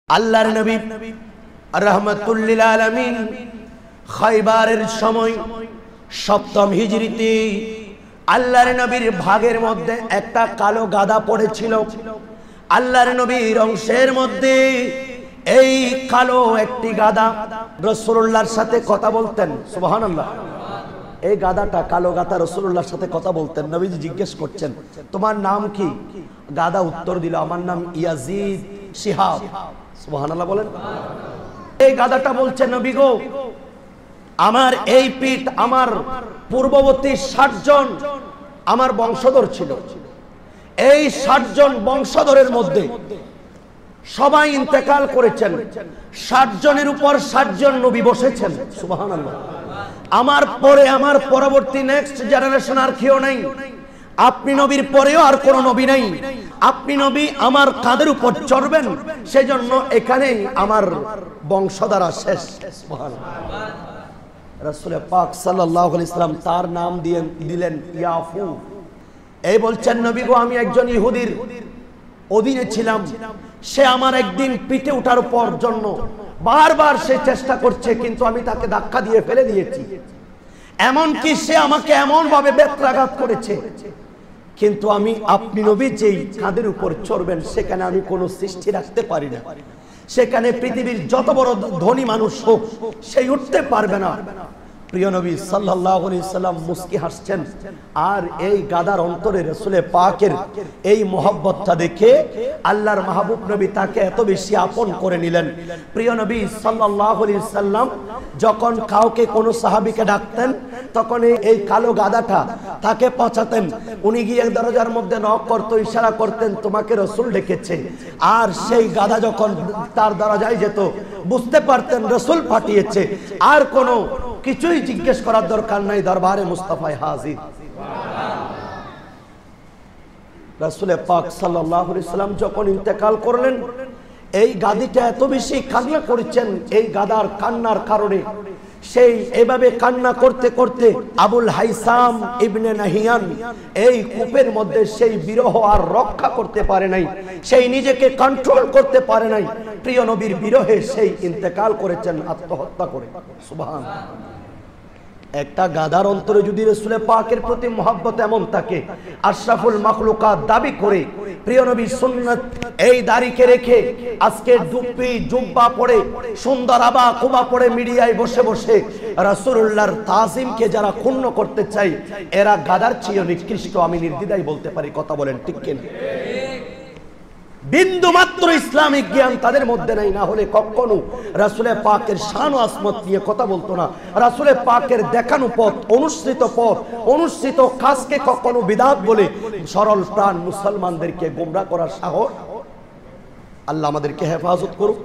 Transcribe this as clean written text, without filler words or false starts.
আল্লাহর নবী রাহমাতুল লিল আলামিন খায়বারের সময় সপ্তম হিজরিতে আল্লাহর নবীর ভাগের মধ্যে একটা কালো গাদা পড়েছিল। আল্লাহর নবীর অংশের মধ্যে এই কালো একটি গাদা রাসূলুল্লাহর সাথে কথা বলতেন। সুবহানাল্লাহ। এই গাদাটা কালো গাদা রাসূলুল্লাহর সাথে কথা বলতেন। নবীজি জিজ্ঞেস করছেন, তোমার নাম কি? গাদা উত্তর দিল, আমার নাম ইয়াজিদ শিহাব। সুবহানাল্লাহ বলেন। এই গাদাটা বলছে, নবী গো, আমার এই পিঠ, আমার পূর্ববর্তী 60 জন আমার বংশধর ছিল। এই 60 জন বংশধরের মধ্যে সবাই ইন্তেকাল করেছেন। 60 জনের উপর 60 জন নবী বসেছেন। সুবহানাল্লাহ। আমার পরে, আমার পরবর্তী নেক্সট জেনারেশন আর কেউ নাই। আপনি নবীর পরেও আর কোন নবী নাই। আপনি নবী আমার কাঁধের উপর চড়বেন, সেজন্য এখানেই আমার বংশধারা শেষ। সুবহানাল্লাহ। রাসূল পাক সাল্লাল্লাহু আলাইহি ওয়াসাল্লাম তার নাম দিলেন ইয়াফু। এই বলছেন, নবী গো, আমি একজন ইহুদির অধীনে ছিলাম। সে আমার একদিন পিঠে ওঠার পর জন্য বারবার সে চেষ্টা করছে, কিন্তু আমি তাকে ধাক্কা দিয়ে ফেলে দিয়েছি। এমনকি সে আমাকে এমন ভাবে বেত্রাঘাত করেছে, কিন্তু আমি আপনি নবী যেই কাঁধের উপর চড়বেন সেখানে আমি কোনো সৃষ্টি রাখতে পারি না। সেখানে পৃথিবীর যত বড় ধনী মানুষ হোক, সেই উঠতে পারবে না। প্রিয় নবী সাল্লাল্লাহু আলাইহি সাল্লাম মুস্কি হাসছেন। আর এই গাদার অন্তরে রাসূল পাকের এই মহব্বতটা দেখে আল্লাহর মাহবুব নবী তাকে এত বেশি আপন করে নিলেন। প্রিয় নবী সাল্লাল্লাহু আলাইহি সাল্লাম যখন কাউকে কোনো সাহাবীকে ডাকতেন, তখন এই কালো গাদাটা তাকে পৌঁছাতেন। উনি গিয়ে দরজার মধ্যে নক করত, ইশারা করতেন, তোমাকে রাসূল ডেকেছে। আর সেই গাদা যখন তার দরজায় যেত, বুঝতে পারতেন রাসূল পাঠিয়েছে। আর কোনো কিছুই জিজ্ঞেস করার দরকার নাই, দরবারে মুস্তাফায়ে হাজির। রাসূল পাক সাল্লাল্লাহু আলাইহি সাল্লাম যখন ইন্তেকাল করলেন, এই গাদিটা এত বেশি কান্না করেছেন। এই গাদার কান্নার কারণে সেই এভাবে কান্না করতে করতে আবুল হাইসাম ইবনে নাহিয়ান এই কূপের মধ্যে সেই বিরহ আর রক্ষা করতে পারে নাই, সেই নিজেকে কন্ট্রোল করতে পারে নাই। প্রিয় নবীর বিরহে সেই ইন্তেকাল করেছেন আত্মহত্যা করে। সুবহানাল্লাহ। একটা গাদার অন্তরে যদি রাসূল পাকের প্রতি মহব্বত এমন থাকে, আশরাফুল মাখলুকাত দাবি করে প্রিয় নবী সুন্নাত এই দাড়িকে রেখে আজকে টুপি জুব্বা পরে সুন্দর আবা কুবা পরে মিডিয়ায় বসে বসে রাসূলুল্লাহর তাজিমকে যারা ক্ষুণ্ণ করতে চায়, এরা গাদার চেয়ে নিকৃষ্ট। আমি নির্দ্বিধায় বলতে পারি, কথা বলেন ঠিক কিনা? বিন্দু মাত্র ইসলামিক জ্ঞান তাদের মধ্যে নাই, না হলে কখনো রাসূল পাকের শান ও আজমত নিয়ে কথা বলতো না। রাসূল পাকের দেখানো পথ, অনুসৃত কাজকে কখনো বিদআত বলে সরল প্রাণ মুসলমানদেরকে গোমরাহ করার সাহস আল্লাহ আমাদেরকে হেফাজত করুক।